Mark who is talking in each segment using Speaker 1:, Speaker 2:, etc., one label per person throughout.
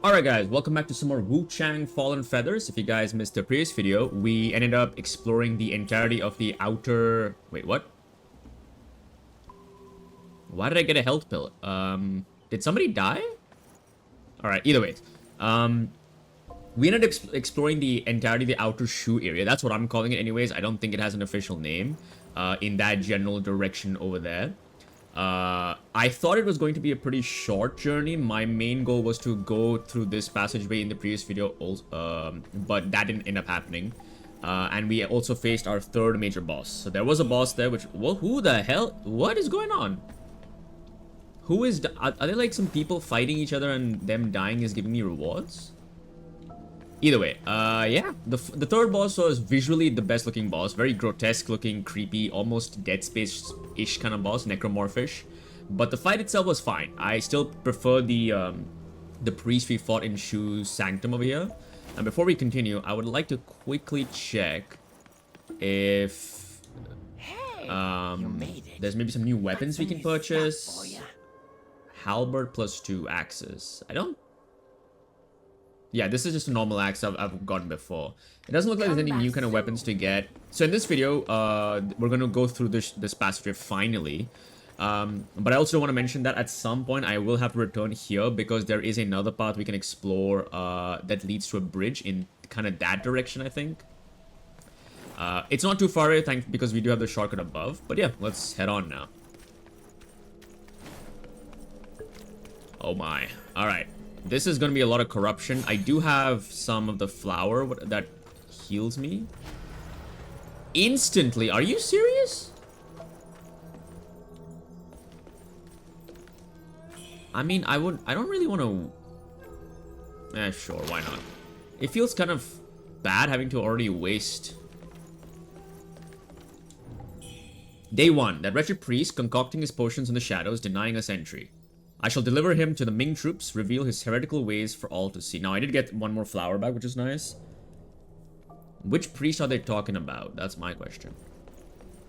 Speaker 1: Alright guys, welcome back to some more Wuchang Fallen Feathers. If you guys missed the previous video, we ended up exploring the entirety of the outer... Wait, what? Why did I get a health pill? Did somebody die? Alright, either way. We ended up exploring the entirety of the outer shoe area. That's what I'm calling it anyways. I don't think it has an official name in that general direction over there. I thought it was going to be a pretty short journey. My main goal was to go through this passageway in the previous video, but that didn't end up happening. And we also faced our third major boss. So there was a boss there, which... Well, who the hell? What is going on? Who is... Are there like some people fighting each other and them dying is giving me rewards? Either way, yeah, the third boss was visually the best looking boss. Very grotesque looking, creepy, almost Dead Space-ish kind of boss, necromorphish. But the fight itself was fine. I still prefer the priest we fought in Shu's Sanctum over here. And before we continue, I would like to quickly check if there's maybe some new weapons we can purchase. Halberd plus 2 axes. I don't... Yeah, this is just a normal axe I've gotten before. It doesn't look like there's any new kind of weapons to get. So in this video, we're going to go through this passageway finally. But I also want to mention that at some point I will have to return here because there is another path we can explore that leads to a bridge in kind of that direction, I think. It's not too far away, because we do have the shortcut above. But yeah, let's head on now. Oh my. Alright. This is going to be a lot of corruption. I do have some of the flour that heals me. Instantly. Are you serious? I mean, I don't really want to... sure, why not? It feels kind of bad having to already waste... Day 1. That wretched priest concocting his potions in the shadows, denying us entry. I shall deliver him to the Ming troops, reveal his heretical ways for all to see. Now, I did get one more flower back, which is nice. Which priest are they talking about? That's my question.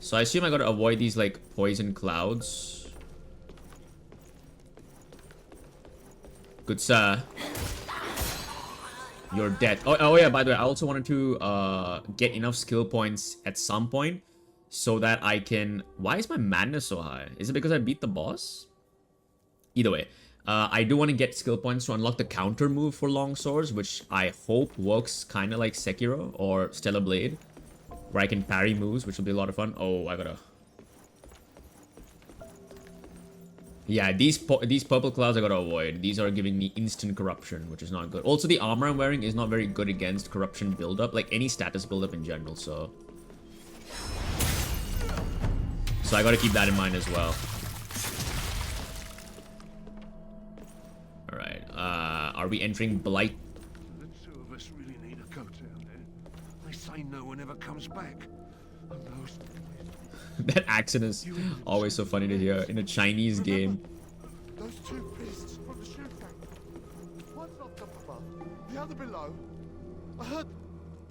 Speaker 1: So I assume I gotta avoid these, like, poison clouds. Good sir. You're dead. Oh yeah, by the way, I also wanted to get enough skill points at some point so that I can... Why is my madness so high? Is it because I beat the boss? Either way, I do want to get skill points to unlock the counter move for long swords, which I hope works kind of like Sekiro or Stellar Blade, where I can parry moves, which will be a lot of fun. Oh, I gotta... Yeah, these purple clouds I gotta avoid. These are giving me instant corruption, which is not good. Also, the armor I'm wearing is not very good against corruption buildup, like any status buildup in general, so I gotta keep that in mind as well. Are we entering Blight?
Speaker 2: The two of us really need a go down there. They say no one ever comes back. And those...
Speaker 1: That accent is always so funny to hear in a Chinese game.
Speaker 2: Those two priests from the shoe factory. One's locked up above, the other below. I heard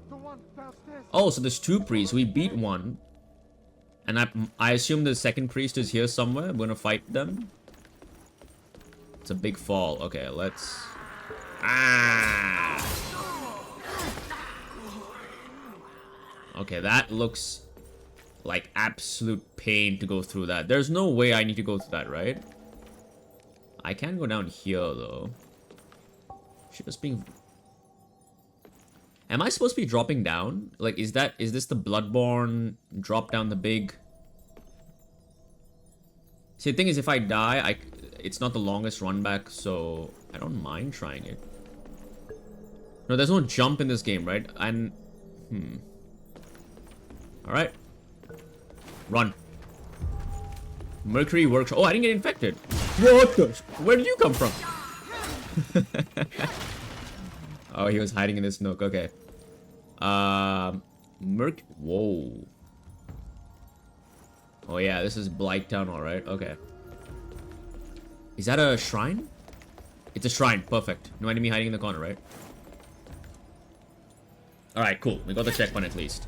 Speaker 2: the one downstairs.
Speaker 1: Oh, so there's two priests. We beat one. And I assume the second priest is here somewhere. I'm gonna fight them. It's a big fall. Okay, let's... Ah! Okay, that looks like absolute pain to go through that. There's no way I need to go through that, right? I can go down here, though. Shit, just being... Am I supposed to be dropping down? Like, is this the Bloodborne drop down the big... See, the thing is, if I die, it's not the longest run back, so I don't mind trying it. No, there's no jump in this game, right? And... Alright. Run. Mercury Workshop. Oh, I didn't get infected. What the... Where did you come from? Oh, he was hiding in this nook. Okay. Whoa. Oh, yeah, this is Blight Town, alright. Okay. Is that a shrine? It's a shrine. Perfect. No enemy hiding in the corner, right? Alright, cool. We got the checkpoint at least.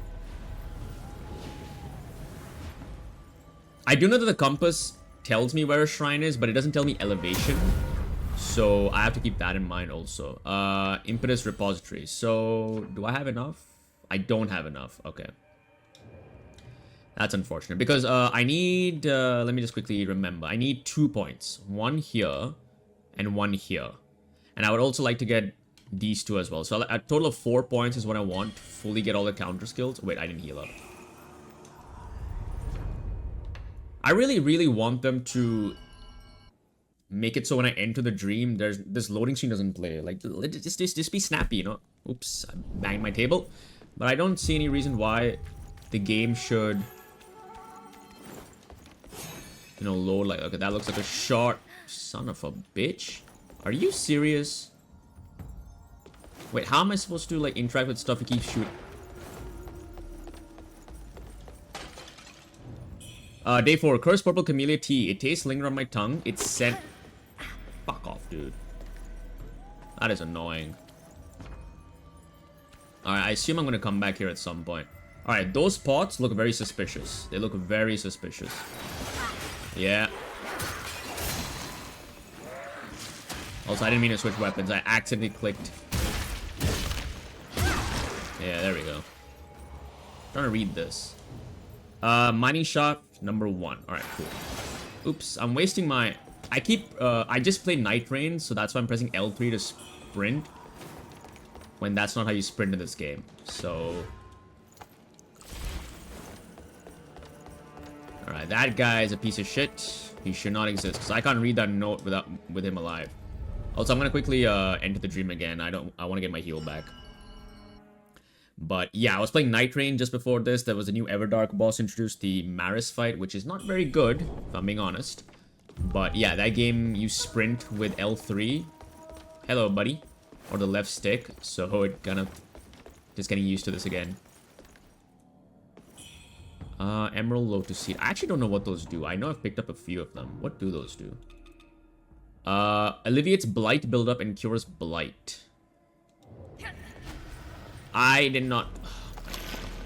Speaker 1: I do know that the compass tells me where a shrine is, but it doesn't tell me elevation. So I have to keep that in mind also. Impetus repository. So do I have enough? I don't have enough. Okay. That's unfortunate because I need, let me just quickly remember. I need 2 points. One here and one here. And I would also like to get these two as well. So a total of 4 points is what I want to fully get all the counter skills. Wait, I didn't heal up. I really, really want them to make it so when I enter the dream, this loading screen doesn't play. Like, just be snappy, you know? Oops, I banged my table. But I don't see any reason why the game should, you know, load like, okay, that looks like a short son of a bitch. Are you serious? Wait, how am I supposed to, like, interact with stuff you keep shooting? Day 4, Cursed Purple Camellia Tea. It tastes linger on my tongue. It's sent... Fuck off, dude. That is annoying. Alright, I assume I'm gonna come back here at some point. Alright, those pots look very suspicious. They look very suspicious. Yeah. Also, I didn't mean to switch weapons. I accidentally clicked. Yeah, there we go. Trying to read this. Mining shaft number 1. Alright, cool. Oops, I'm wasting my... I just played Night Rain, so that's why I'm pressing L3 to sprint. When that's not how you sprint in this game. So... Alright, that guy is a piece of shit. He should not exist, because I can't read that note with him alive. Also, I'm gonna quickly enter the dream again. I want to get my heal back. But yeah, I was playing Night Rain just before this. There was a new Everdark boss introduced, the Maris fight, which is not very good, if I'm being honest. But yeah, that game you sprint with L3. Hello, buddy. Or the left stick. So it kind of just getting used to this again. Emerald Lotus Seed. I actually don't know what those do. I know I've picked up a few of them. What do those do? Alleviates Blight buildup and cures Blight. I did not... Oh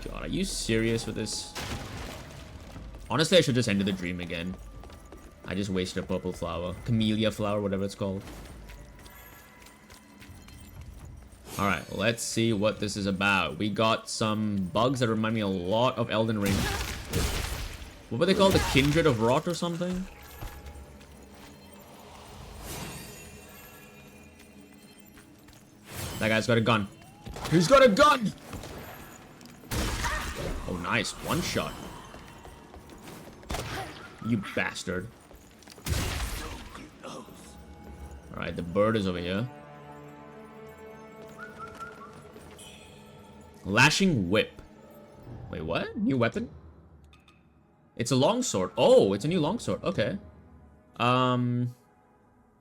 Speaker 1: my god, are you serious with this? Honestly, I should just end the dream again. I just wasted a purple flower. Camellia flower, whatever it's called. Alright, let's see what this is about. We got some bugs that remind me a lot of Elden Ring. What were they called? The Kindred of Rot or something? That guy's got a gun. He's got a gun! Oh, nice. One shot. You bastard. Alright, the bird is over here. Lashing Whip. Wait, what? New weapon? It's a longsword. Oh, it's a new longsword. Okay.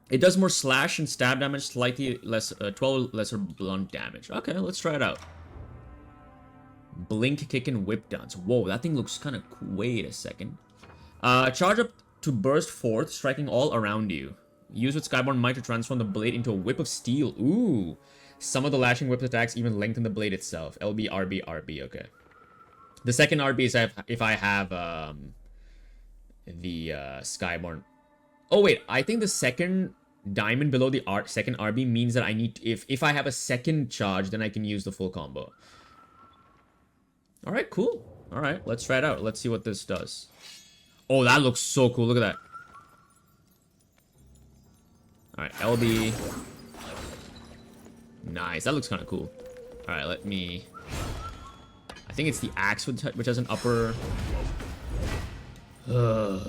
Speaker 1: It does more slash and stab damage, slightly less, 12 lesser blunt damage. Okay, let's try it out. Blink, kick, and whip dance. Whoa, that thing looks kind of cool. Wait a second. Charge up to burst forth, striking all around you. Use with Skyborn Might to transform the blade into a whip of steel. Ooh. Some of the lashing whip attacks even lengthen the blade itself. LB, RB, RB. Okay. The second RB is if I have the Skyborn. Oh wait, I think the second diamond below the second RB means that I need to, if I have a second charge, then I can use the full combo. All right, cool. All right, let's try it out. Let's see what this does. Oh, that looks so cool. Look at that. All right, LB. Nice. That looks kind of cool. All right, let me... I think it's the axe which has an upper... You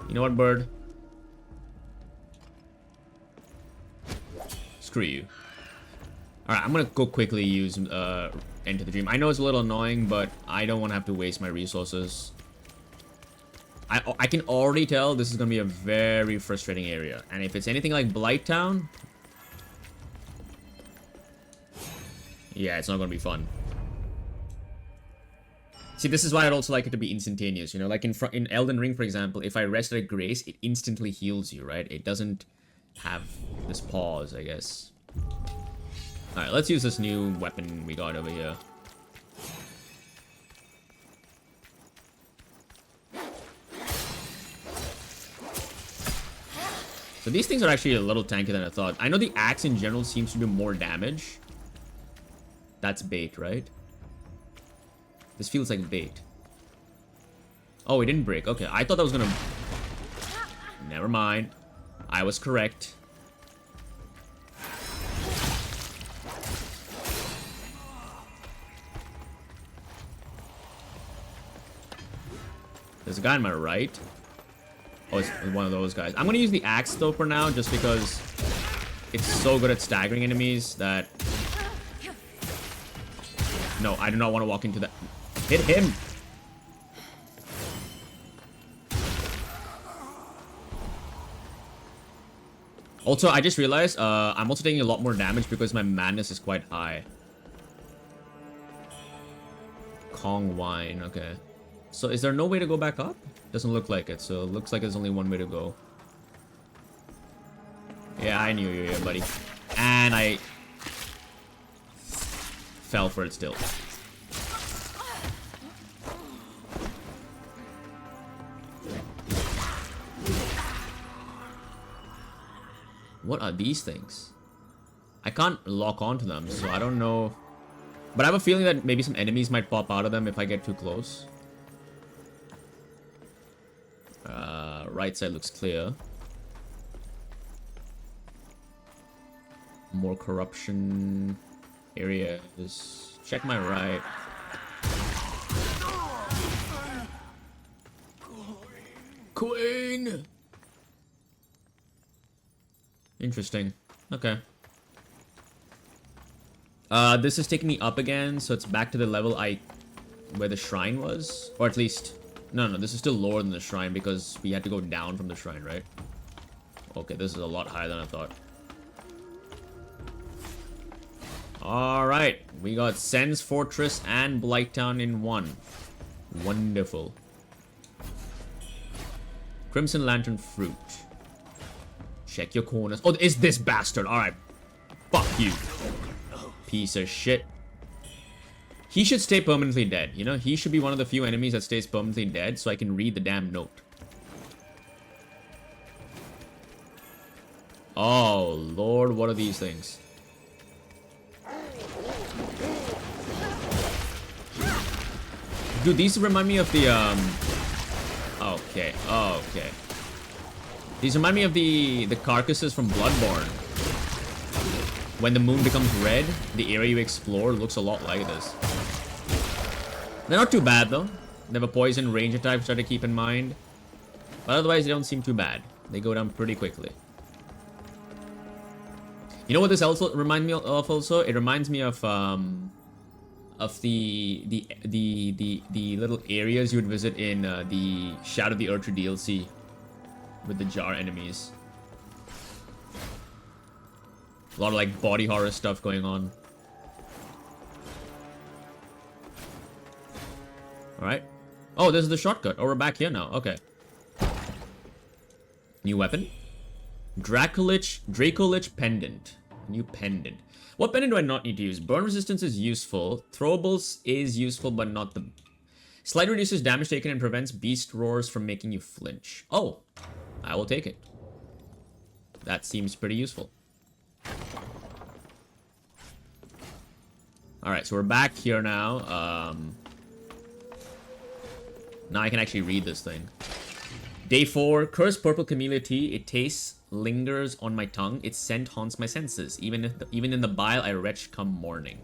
Speaker 1: know what, bird? Screw you. Alright, I'm gonna go quickly use Enter the Dream. I know it's a little annoying, but I don't want to have to waste my resources. I can already tell this is gonna be a very frustrating area. And if it's anything like Blight Town... Yeah, it's not gonna be fun. See, this is why I'd also like it to be instantaneous, you know? Like in Elden Ring, for example, if I rest at Grace, it instantly heals you, right? It doesn't have this pause, I guess. Alright, let's use this new weapon we got over here. So these things are actually a little tankier than I thought. I know the axe in general seems to do more damage. That's bait, right? This feels like bait. Oh, it didn't break. Okay, I thought that was gonna... Never mind. I was correct. There's a guy on my right. Oh, it's one of those guys. I'm gonna use the axe though for now, just because it's so good at staggering enemies that... No, I do not want to walk into that. Hit him! Also, I just realized I'm also taking a lot more damage because my madness is quite high. Kong wine, okay. So is there no way to go back up? Doesn't look like it, so it looks like there's only one way to go. Yeah, I knew you were here, buddy. And I fell for it still. What are these things? I can't lock onto them, so I don't know. But I have a feeling that maybe some enemies might pop out of them if I get too close. Right side looks clear. More corruption areas. Check my right. Queen! Interesting. Okay. This is taking me up again, so it's back to the level where the shrine was. Or at least... No, this is still lower than the shrine because we had to go down from the shrine, right? Okay, this is a lot higher than I thought. Alright, we got Sen's Fortress and Blighttown in one. Wonderful. Crimson Lantern Fruit. Check your corners. Oh, it's this bastard. Alright. Fuck you. Piece of shit. He should stay permanently dead. You know, he should be one of the few enemies that stays permanently dead so I can read the damn note. Oh, Lord, what are these things? Dude, these remind me of the, Okay, okay. These remind me of the carcasses from Bloodborne. When the moon becomes red, the area you explore looks a lot like this. They're not too bad, though. They have a poison range attack, which I have to keep in mind. But otherwise, they don't seem too bad. They go down pretty quickly. You know what this also reminds me of also? It reminds me of the little areas you would visit in the Shadow of the Earth DLC with the jar enemies. A lot of like body horror stuff going on. Alright. Oh, this is the shortcut. Oh, we're back here now. Okay. New weapon. Dracolich Pendant. New pendant. What pendant do I not need to use? Burn resistance is useful. Throwables is useful, but not the... Slide reduces damage taken and prevents beast roars from making you flinch. Oh, I will take it. That seems pretty useful. Alright, so we're back here now. Now I can actually read this thing. Day 4. Cursed purple camellia tea. It tastes, lingers on my tongue. Its scent haunts my senses. Even in the bile, I retch come morning.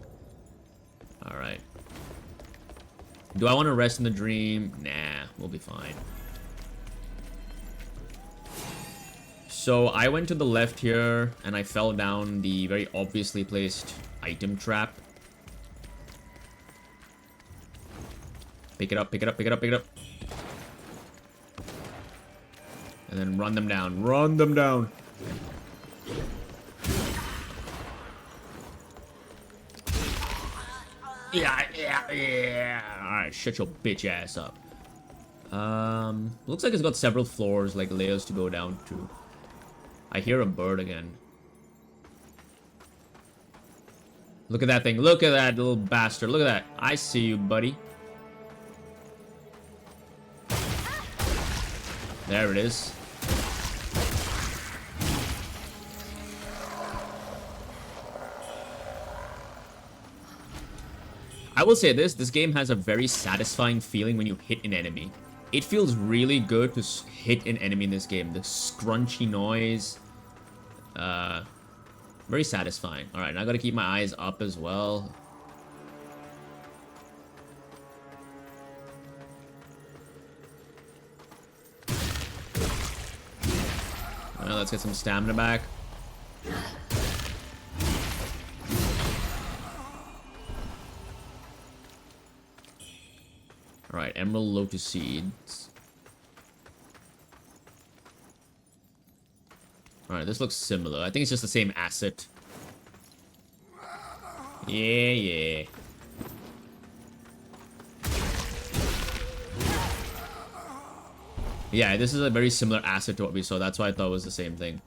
Speaker 1: Alright. Do I want to rest in the dream? Nah, we'll be fine. So I went to the left here, and I fell down the very obviously placed item trap. Pick it up, pick it up, pick it up, pick it up. And then run them down. Run them down. Yeah. Alright, shut your bitch ass up. Looks like it's got several floors, like layers to go down to. I hear a bird again. Look at that thing. Look at that little bastard. Look at that. I see you, buddy. There it is. I will say this game has a very satisfying feeling when you hit an enemy. It feels really good to hit an enemy in this game. The scrunchy noise. Very satisfying. Alright, now I gotta keep my eyes up as well. Alright, let's get some stamina back. Alright, Emerald Lotus Seeds. Alright, this looks similar. I think it's just the same asset. Yeah. Yeah, this is a very similar asset to what we saw. That's why I thought it was the same thing.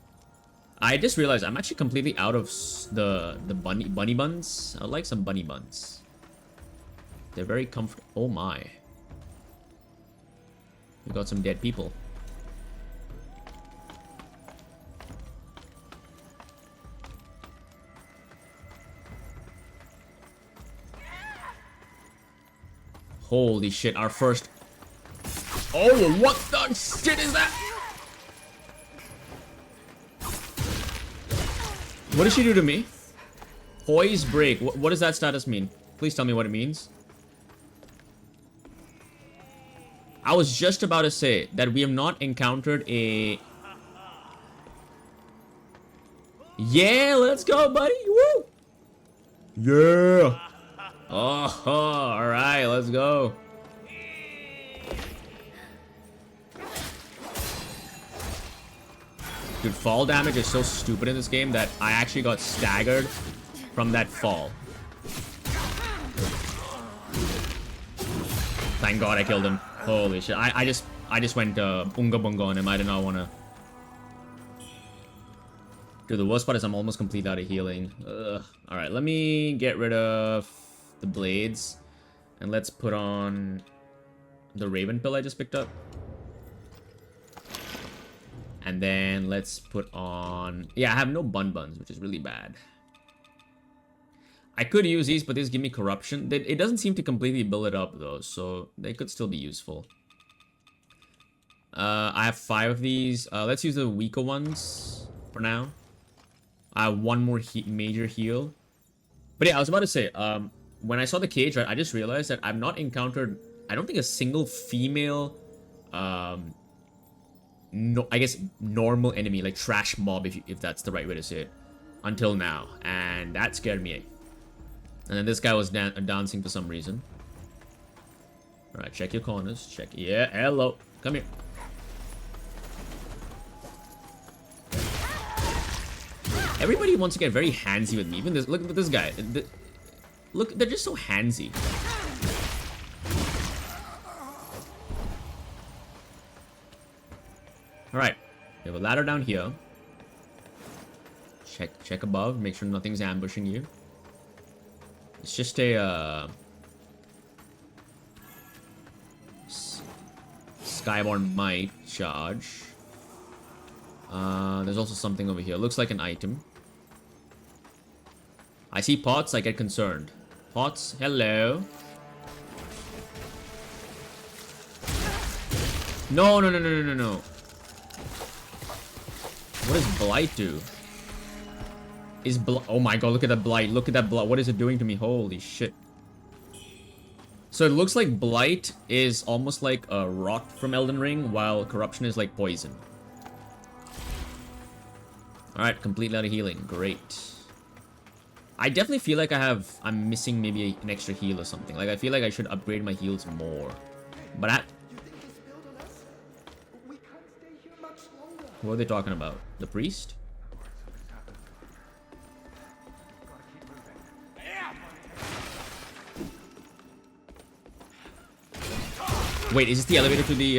Speaker 1: I just realized I'm actually completely out of the bunny buns. I would like some bunny buns. They're very comfortable. Oh my. We got some dead people. Holy shit, our first... Oh, what the shit is that? What did she do to me? Poise break. What does that status mean? Please tell me what it means. I was just about to say that we have not encountered a... Yeah, let's go, buddy. Woo! Yeah! Oh, alright, let's go. Dude, fall damage is so stupid in this game that I actually got staggered from that fall. Thank God I killed him. Holy shit. I just went unga bunga on him. I did not want to. Dude, the worst part is I'm almost completely out of healing. Alright, let me get rid of the blades. And let's put on the Raven pill I just picked up. And then let's put on... Yeah, I have no buns, which is really bad. I could use these, but these give me corruption. It doesn't seem to completely build it up, though, so they could still be useful. I have 5 of these. Let's use the weaker ones for now. I have one more major heal. But yeah, I was about to say, when I saw the cage, right, I just realized that I've not encountered, I don't think, a single female... No, I guess normal enemy, like trash mob, if that's the right way to say it, until now, and that scared me. And then this guy was dancing for some reason. All right, check your corners. Check. Yeah, hello. Come here. Everybody wants to get very handsy with me. Even this. Look at this guy. Look, they're just so handsy. Alright, we have a ladder down here. Check above, make sure nothing's ambushing you. It's just a Skyborn Might charge. There's also something over here. Looks like an item. I see pots, I get concerned. Pots, hello. No. What does Blight do? Oh my god, look at that Blight. Look at that Blight. What is it doing to me? Holy shit. So it looks like Blight is almost like a rot from Elden Ring, while corruption is like poison. Alright, completely out of healing. Great. I definitely feel like I'm missing maybe an extra heal or something. Like, I feel like I should upgrade my heals more. But what are they talking about? The priest? Wait, is this the elevator to the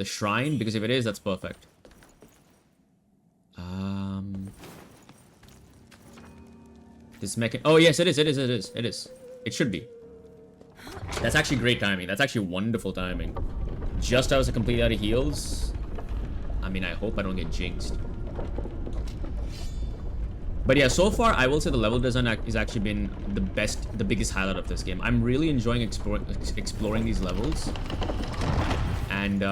Speaker 1: shrine? Because if it is, that's perfect. This mechan... Oh yes, it is. It should be. That's actually great timing. That's actually wonderful timing. Just as I was completely out of heals. I mean, I hope I don't get jinxed. But yeah, so far I will say the level design is actually been the biggest highlight of this game. I'm really enjoying exploring these levels, and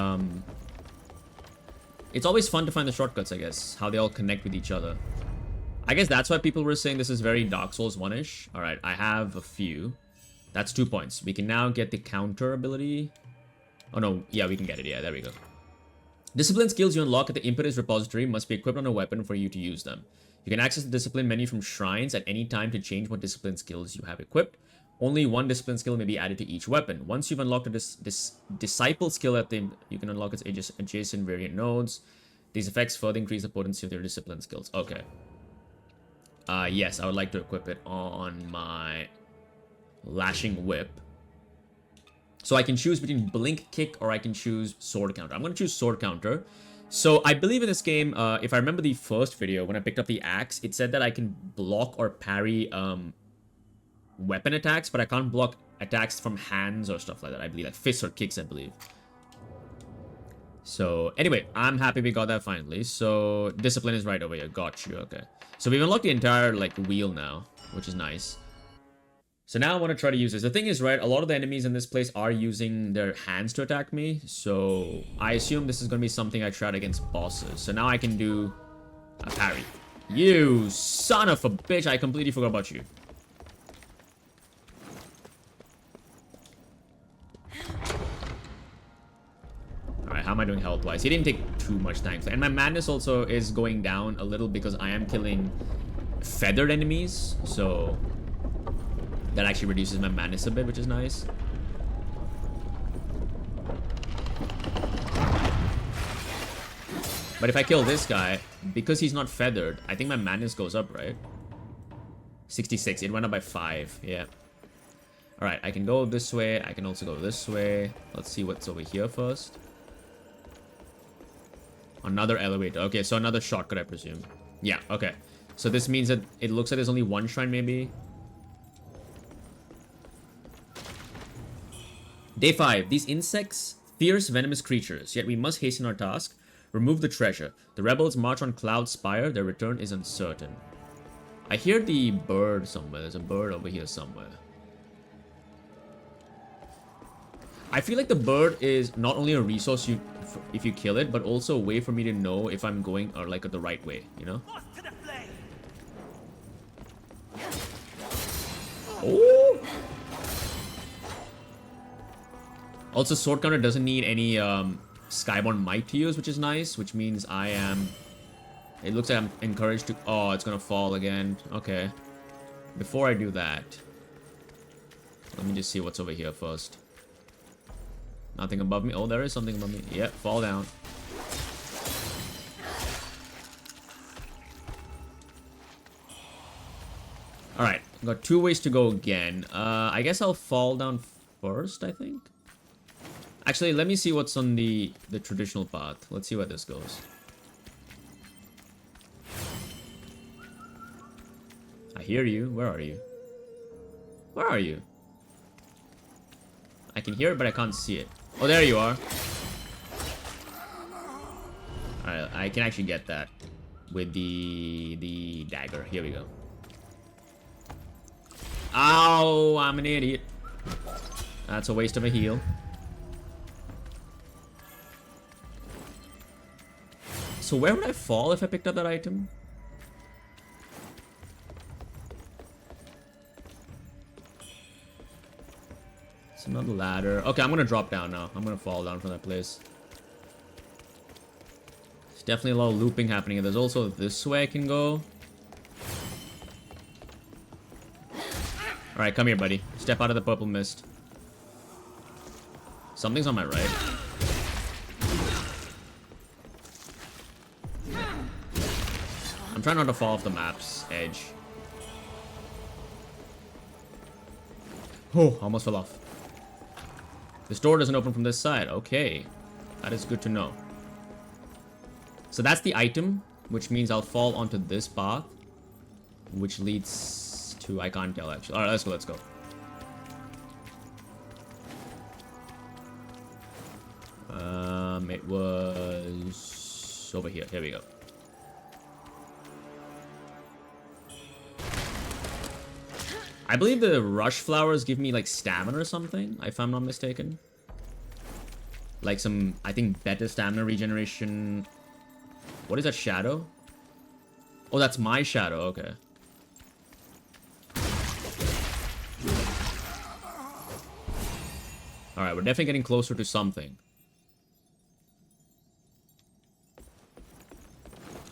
Speaker 1: it's always fun to find the shortcuts. I guess how they all connect with each other. I guess that's why people were saying this is very Dark Souls 1-ish. All right, I have a few. That's 2 points. We can now get the counter ability. Oh no, yeah, we can get it. Yeah, there we go. Discipline skills you unlock at the Impetus repository must be equipped on a weapon for you to use them. You can access the discipline menu from shrines at any time to change what discipline skills you have equipped. Only one discipline skill may be added to each weapon. Once you've unlocked a disciple skill at the, you can unlock its adjacent variant nodes. These effects further increase the potency of your discipline skills. Okay. Yes, I would like to equip it on my lashing whip. So I can choose between blink kick or I can choose sword counter. I'm going to choose sword counter. So I believe in this game, if I remember the first video, when I picked up the axe, it said that I can block or parry weapon attacks, but I can't block attacks from hands or stuff like that. I believe, like fists or kicks, I believe. So anyway, I'm happy we got that finally. So discipline is right over here. Got you. Okay. So we've unlocked the entire like wheel now, which is nice. So now I want to try to use this. The thing is, right, a lot of the enemies in this place are using their hands to attack me. So I assume this is going to be something I tried against bosses. So now I can do a parry. You son of a bitch. I completely forgot about you. Alright, how am I doing health-wise? He didn't take too much, thankfully. And my madness also is going down a little because I am killing feathered enemies. So that actually reduces my madness a bit, which is nice. But if I kill this guy, because he's not feathered, I think my madness goes up, right? 66. It went up by 5. Yeah. Alright, I can go this way. I can also go this way. Let's see what's over here first. Another elevator. Okay, so another shortcut, I presume. Yeah, okay. So this means that it looks like there's only one shrine, maybe. Day 5. These insects, fierce, venomous creatures. Yet we must hasten our task. Remove the treasure. The rebels march on Cloud Spire. Their return is uncertain. I hear the bird somewhere. There's a bird over here somewhere. I feel like the bird is not only a resource if you kill it, but also a way for me to know if I'm going or like the right way, you know? Oh! Also, sword counter doesn't need any Skyborn Might to use, which is nice, which means I am... It looks like I'm encouraged to... Oh, it's gonna fall again. Okay. Before I do that, let me just see what's over here first. Nothing above me. Oh, there is something above me. Yep, fall down. Alright, got 2 ways to go again. I guess I'll fall down first, I think. Actually, let me see what's on the traditional path. Let's see where this goes. I hear you. Where are you? Where are you? I can hear it, but I can't see it. Oh, there you are. Alright, I can actually get that with the dagger. Here we go. Ow, I'm an idiot. That's a waste of a heal. So where would I fall if I picked up that item? It's another ladder. Okay, I'm gonna drop down now. I'm gonna fall down from that place. There's definitely a lot of looping happening. And there's also this way I can go. Alright, come here, buddy. Step out of the purple mist. Something's on my right. I'm trying not to fall off the map's edge. Oh, almost fell off. This door doesn't open from this side. Okay. That is good to know. So that's the item, which means I'll fall onto this path, which leads to... I can't tell, actually. Alright, let's go, let's go. It was over here. Here we go. I believe the rush flowers give me like stamina or something, if I'm not mistaken. Like some, I think, better stamina regeneration. What is that shadow? Oh, that's my shadow. Okay. Alright, we're definitely getting closer to something.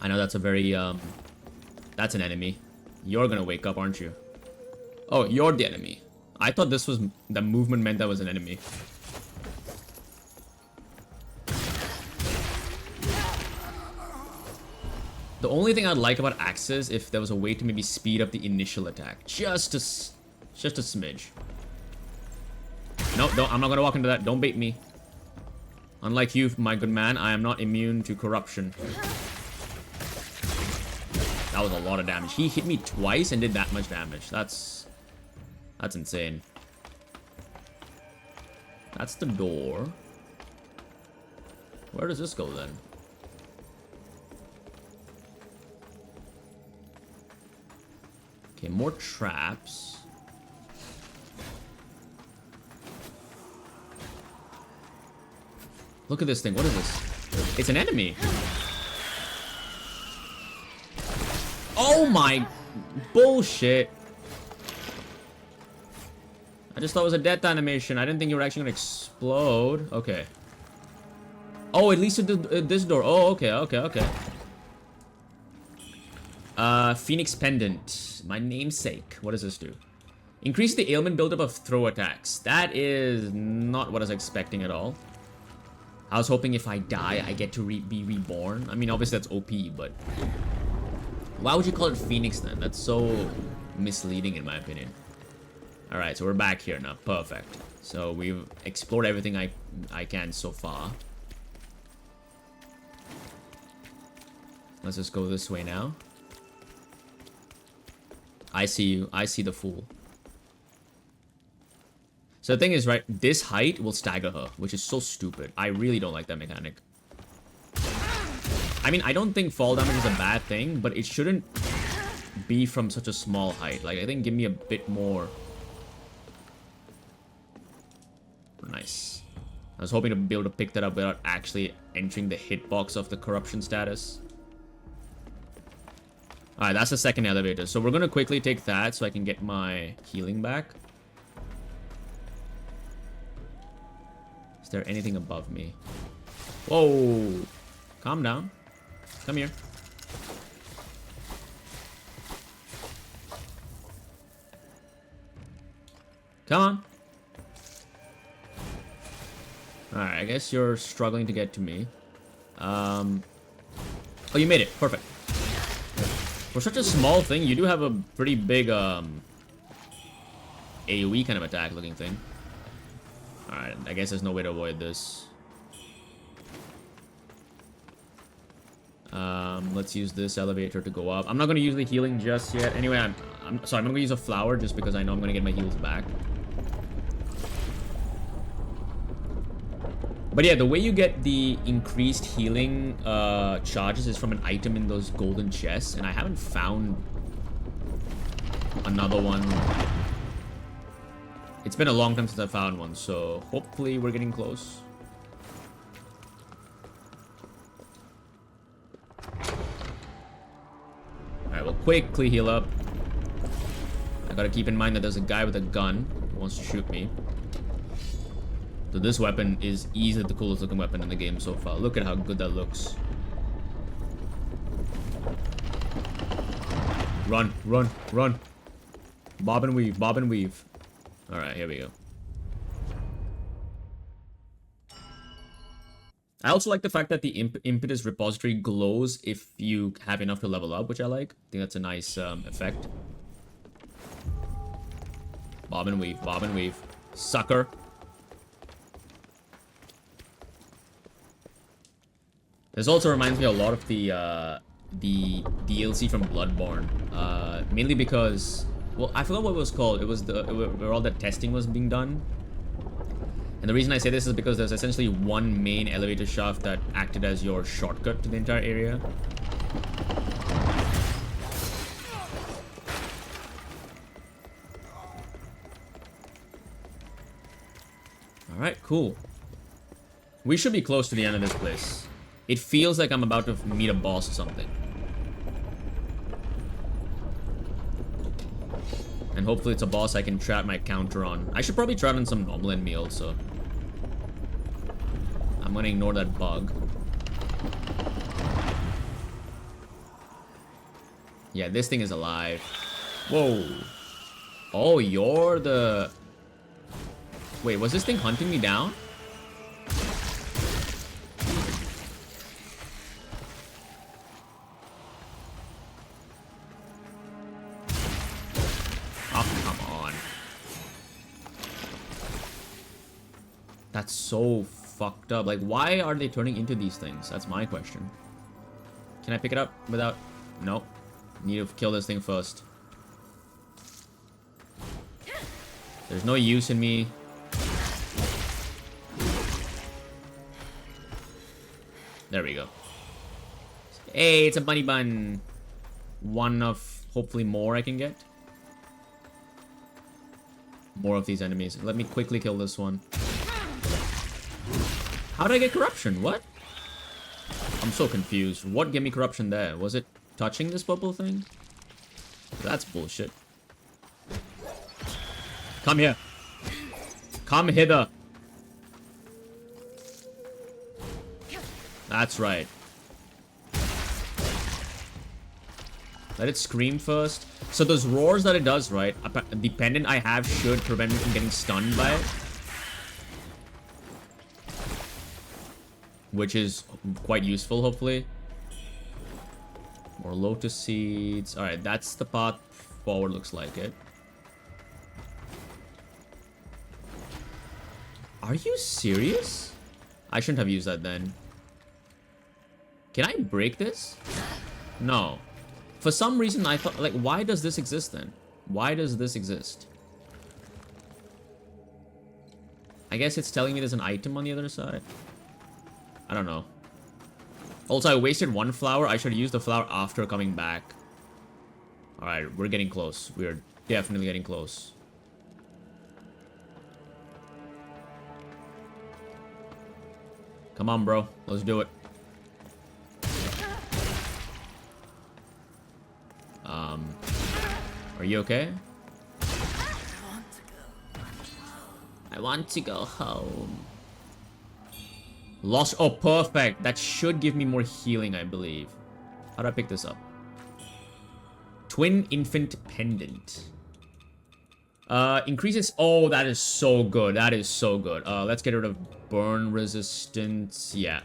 Speaker 1: I know that's a very, that's an enemy. You're gonna wake up, aren't you? Oh, you're the enemy. I thought this was, the movement meant that was an enemy. The only thing I'd like about axes, if there was a way to maybe speed up the initial attack. Just a smidge. No, I'm not gonna walk into that. Don't bait me. Unlike you, my good man, I am not immune to corruption. That was a lot of damage. He hit me twice and did that much damage. That's insane. That's the door. Where does this go then? Okay, more traps. Look at this thing. What is this? It's an enemy. Oh my bullshit. I just thought it was a death animation. I didn't think you were actually gonna explode. Okay. Oh, at least it did this door. Oh, okay. Phoenix Pendant. My namesake. What does this do? Increase the ailment buildup of throw attacks. That is not what I was expecting at all. I was hoping if I die, I get to be reborn. I mean, obviously that's OP, but... Why would you call it Phoenix then? That's so misleading in my opinion. Alright, so we're back here now. Perfect. So we've explored everything I can so far. Let's just go this way now. I see you. I see the fool. So the thing is, right, this height will stagger her, which is so stupid. I really don't like that mechanic. I mean, I don't think fall damage is a bad thing, but it shouldn't be from such a small height. Like, I think give me a bit more. Nice. I was hoping to be able to pick that up without actually entering the hitbox of the corruption status. Alright, that's the second elevator. So we're going to quickly take that so I can get my healing back. Is there anything above me? Whoa! Calm down. Come here. Come on. Alright, I guess you're struggling to get to me. Oh, you made it. Perfect. For such a small thing, you do have a pretty big, AoE kind of attack looking thing. Alright, I guess there's no way to avoid this. Let's use this elevator to go up. I'm not going to use the healing just yet. Anyway, I'm sorry, I'm going to use a flower just because I know I'm going to get my heals back. But yeah, the way you get the increased healing charges is from an item in those golden chests, and I haven't found another one. It's been a long time since I found one, so hopefully we're getting close. Alright, we'll quickly heal up. I gotta keep in mind that there's a guy with a gun who wants to shoot me. So this weapon is easily the coolest looking weapon in the game so far. Look at how good that looks. Run, run, run. Bob and weave, bob and weave. Alright, here we go. I also like the fact that the impetus repository glows if you have enough to level up, which I like. I think that's a nice effect. Bob and weave, bob and weave. Sucker. This also reminds me a lot of the DLC from Bloodborne. Mainly because, well, I forgot what it was called. It was where all the testing was being done. And the reason I say this is because there's essentially one main elevator shaft that acted as your shortcut to the entire area. Alright, cool. We should be close to the end of this place. It feels like I'm about to meet a boss or something. And hopefully it's a boss I can trap my counter on. I should probably try it on some normal enemy also. I'm gonna ignore that bug. Yeah, this thing is alive. Whoa. Oh, you're the... Wait, was this thing hunting me down? Oh, come on. That's so fucked up. Like, why are they turning into these things? That's my question. Can I pick it up without... Nope. Need to kill this thing first. There's no use in me. There we go. Hey, it's a bunny bun. One of hopefully more I can get. More of these enemies. Let me quickly kill this one. How did I get corruption? What? I'm so confused. What gave me corruption there? Was it touching this purple thing? That's bullshit. Come here. Come hither. That's right. Let it scream first. So those roars that it does, right? The pendant I have should prevent me from getting stunned by it. Which is quite useful, hopefully. More lotus seeds. Alright, that's the path forward, looks like it. Are you serious? I shouldn't have used that then. Can I break this? No. For some reason, I thought, like, why does this exist then? Why does this exist? I guess it's telling me there's an item on the other side. I don't know. Also, I wasted one flower. I should use the flower after coming back. Alright, we're getting close. We're definitely getting close. Come on, bro. Let's do it. Are you okay? I want to go home. Lost. Oh, perfect. That should give me more healing, I believe. How do I pick this up? Twin Infant Pendant. Increases. Oh, that is so good. That is so good. Let's get rid of burn resistance. Yeah.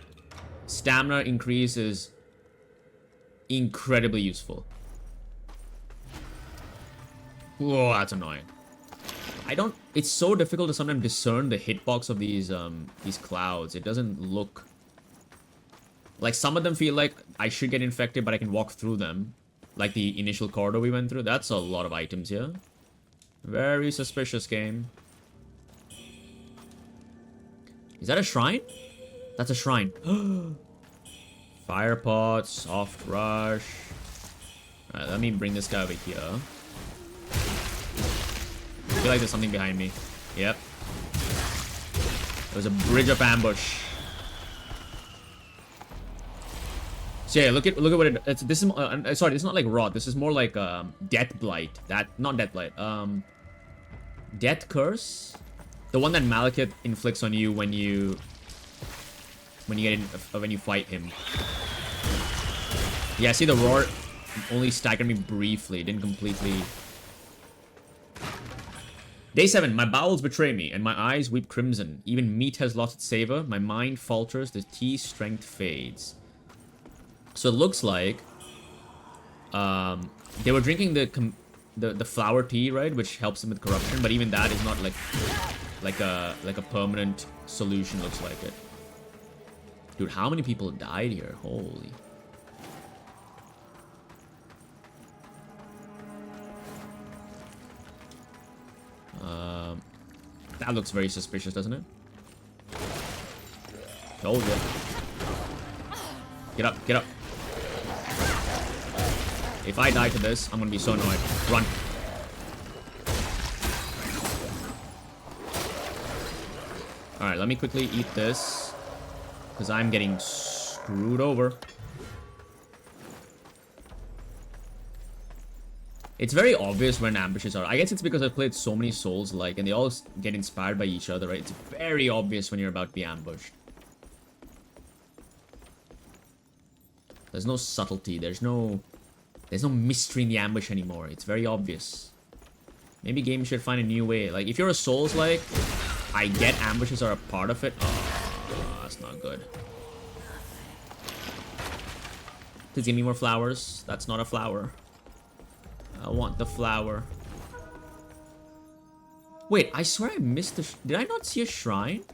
Speaker 1: Stamina increase is incredibly useful. Whoa, that's annoying. I don't... It's so difficult to sometimes discern the hitbox of these clouds. It doesn't look... Like, some of them feel like I should get infected, but I can walk through them. Like the initial corridor we went through. That's a lot of items here. Very suspicious game. Is that a shrine? That's a shrine. Fire pot, soft rush. Alright, let me bring this guy over here. I feel like there's something behind me. Yep. There's a bridge of ambush. So yeah, look at what it. This is sorry, it's not like rot. This is more like death blight. Not death blight. Death curse, the one that Malekith inflicts on you when you fight him. Yeah, see the roar only staggered me briefly. It didn't completely. Day 7. My bowels betray me, and my eyes weep crimson. Even meat has lost its savor. My mind falters. The tea strength fades. So it looks like they were drinking the flower tea, right, which helps them with corruption. But even that is not like a permanent solution. Looks like it. Dude, how many people died here? Holy. That looks very suspicious, doesn't it? Told ya. Get up, get up. If I die to this, I'm gonna be so annoyed. Run. Alright, let me quickly eat this. Because I'm getting screwed over. It's very obvious when ambushes are. I guess it's because I've played so many Souls-like, and they all get inspired by each other, right? It's very obvious when you're about to be ambushed. There's no subtlety. There's no mystery in the ambush anymore. It's very obvious. Maybe games should find a new way. Like, if you're a Souls-like, I get ambushes are a part of it. Oh, that's not good. Please give me more flowers. That's not a flower. I want the flower. Wait, I swear I missed the... Did I not see a shrine?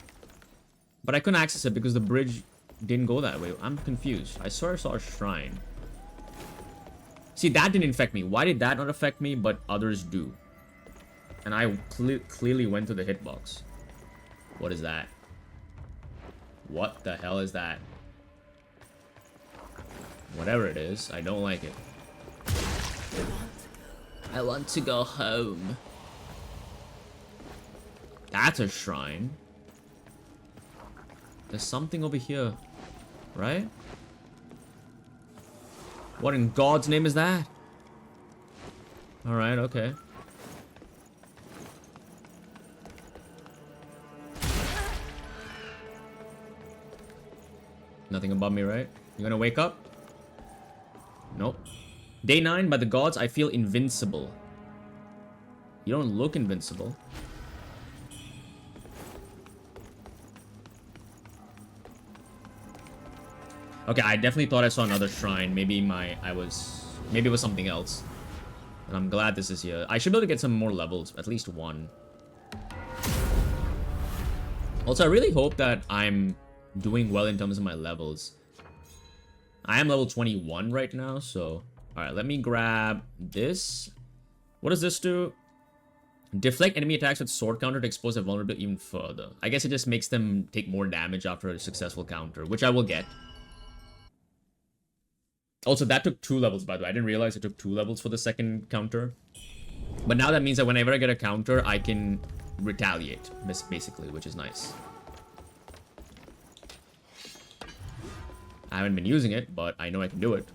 Speaker 1: But I couldn't access it because the bridge didn't go that way. I'm confused. I swear I saw a shrine. See, that didn't affect me. Why did that not affect me, but others do? And I clearly went to the hitbox. What is that? What the hell is that? Whatever it is, I don't like it. I want to go home. That's a shrine. There's something over here, right? What in God's name is that? Alright, okay. Nothing above me, right? You gonna wake up? Nope. Day 9, by the gods, I feel invincible. You don't look invincible. Okay, I definitely thought I saw another shrine. Maybe it was something else. And I'm glad this is here. I should be able to get some more levels, at least one. Also, I really hope that I'm doing well in terms of my levels. I am level 21 right now, so... Alright, let me grab this. What does this do? Deflect enemy attacks with sword counter to expose a vulnerability even further. I guess it just makes them take more damage after a successful counter, which I will get. Also, that took 2 levels, by the way. I didn't realize it took 2 levels for the second counter. But now that means that whenever I get a counter, I can retaliate, basically, which is nice. I haven't been using it, but I know I can do it.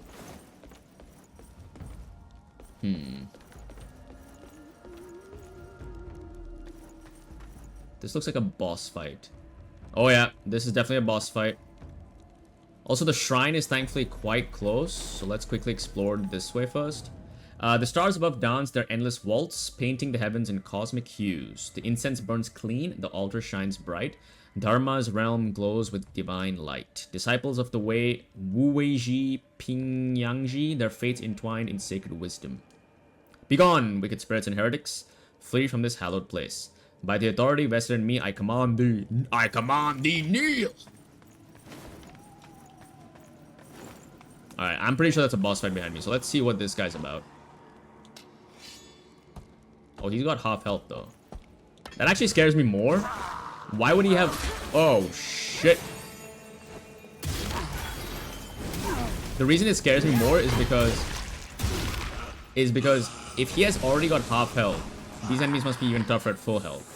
Speaker 1: This looks like a boss fight. Oh yeah, this is definitely a boss fight. Also, the shrine is thankfully quite close, so let's quickly explore this way first. The stars above dance their endless waltz, painting the heavens in cosmic hues. The incense burns clean, the altar shines bright. Dharma's realm glows with divine light. Disciples of the way, Wu Weiji, Ping Yangji, their fates entwined in sacred wisdom. Begone, wicked spirits and heretics. Flee from this hallowed place. By the authority vested in me, I command thee, kneel! Alright, I'm pretty sure that's a boss fight behind me, so let's see what this guy's about. Oh, he's got half health, though. That actually scares me more. Why would he have... Oh, shit. The reason it scares me more is because if he has already got half health, these enemies must be even tougher at full health.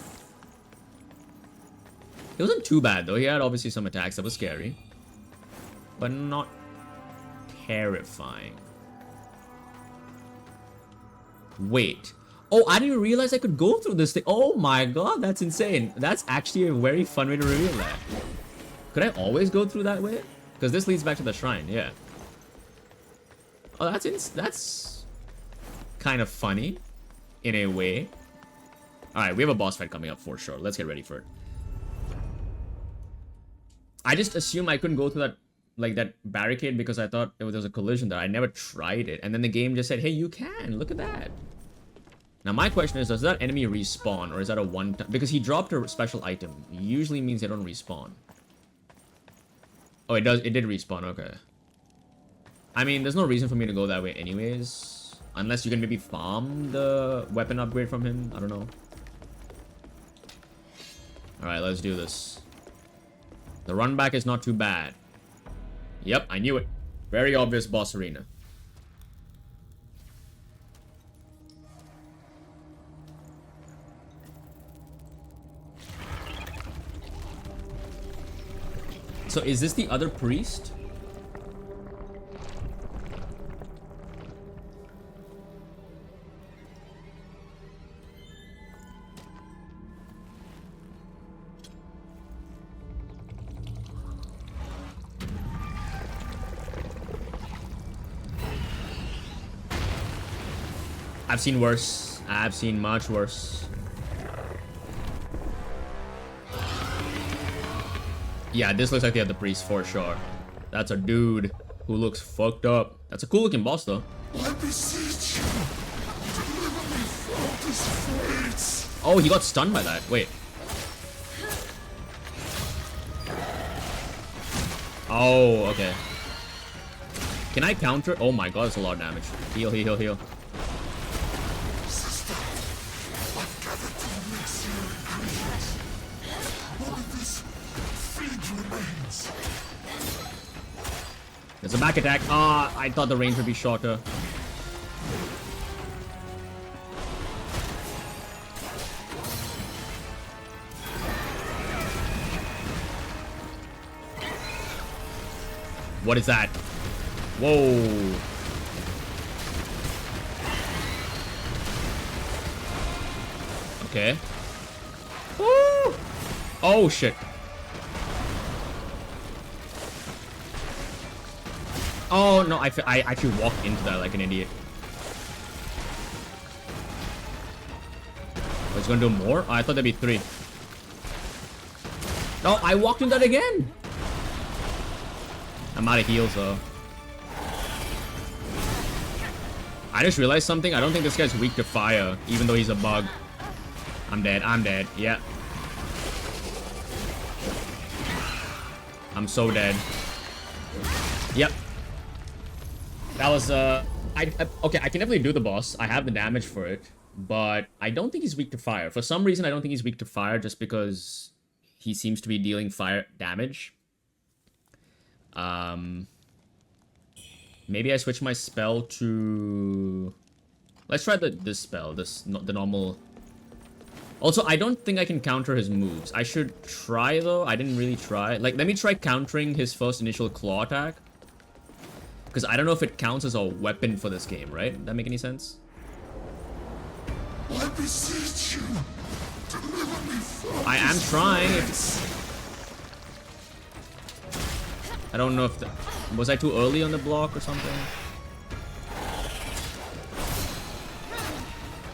Speaker 1: It wasn't too bad, though. He had obviously some attacks that was scary. But not terrifying. Wait. Oh, I didn't realize I could go through this thing. Oh my god, that's insane. That's actually a very fun way to reveal that. Could I always go through that way? Because this leads back to the shrine, yeah. Oh, that's kind of funny in a way. Alright, we have a boss fight coming up for sure. Let's get ready for it. I just assumed I couldn't go through that, like, that barricade because I thought there was a collision there. I never tried it. And then the game just said, hey, you can. Look at that. Now, my question is, does that enemy respawn? Or is that a one-time? Because he dropped a special item. Usually means they don't respawn. Oh, it does. It did respawn. Okay. I mean, there's no reason for me to go that way anyways. Unless you can maybe farm the weapon upgrade from him. I don't know. Alright, let's do this. The run back is not too bad. Yep, I knew it. Very obvious boss arena. So is this the other priest? I've seen worse. I've seen much worse. Yeah, this looks like the other priest for sure. That's a dude who looks fucked up. That's a cool looking boss though.
Speaker 2: I beseech you, deliver me from this fate.
Speaker 1: Oh, he got stunned by that. Wait. Oh, okay. Can I counter? Oh my god, that's a lot of damage. Heal, heal, heal, heal.
Speaker 2: Sister, I've gathered to the mixture ingredients. What of this feed remains?
Speaker 1: There's a back attack. Ah, I thought the range would be shorter. What is that? Whoa. Okay. Woo! Oh, shit. Oh, no, I actually walked into that like an idiot. Oh, it's gonna do more? Oh, I thought there'd be 3. No, I walked into that again! I'm out of heals, though. I just realized something. I don't think this guy's weak to fire, even though he's a bug. I'm dead. I'm dead. Yeah. I'm so dead. Yep. That was, okay, I can definitely do the boss. I have the damage for it. But I don't think he's weak to fire. For some reason, I don't think he's weak to fire just because he seems to be dealing fire damage. Maybe I switch my spell to... Let's try this spell, the normal... Also, I don't think I can counter his moves. I should try, though. I didn't really try. Like, let me try countering his first initial claw attack. Because I don't know if it counts as a weapon for this game, right? Does that make any sense?
Speaker 2: I beseech you, deliver me from
Speaker 1: I am
Speaker 2: this
Speaker 1: trying.
Speaker 2: fate.
Speaker 1: I don't know if... Was I too early on the block or something?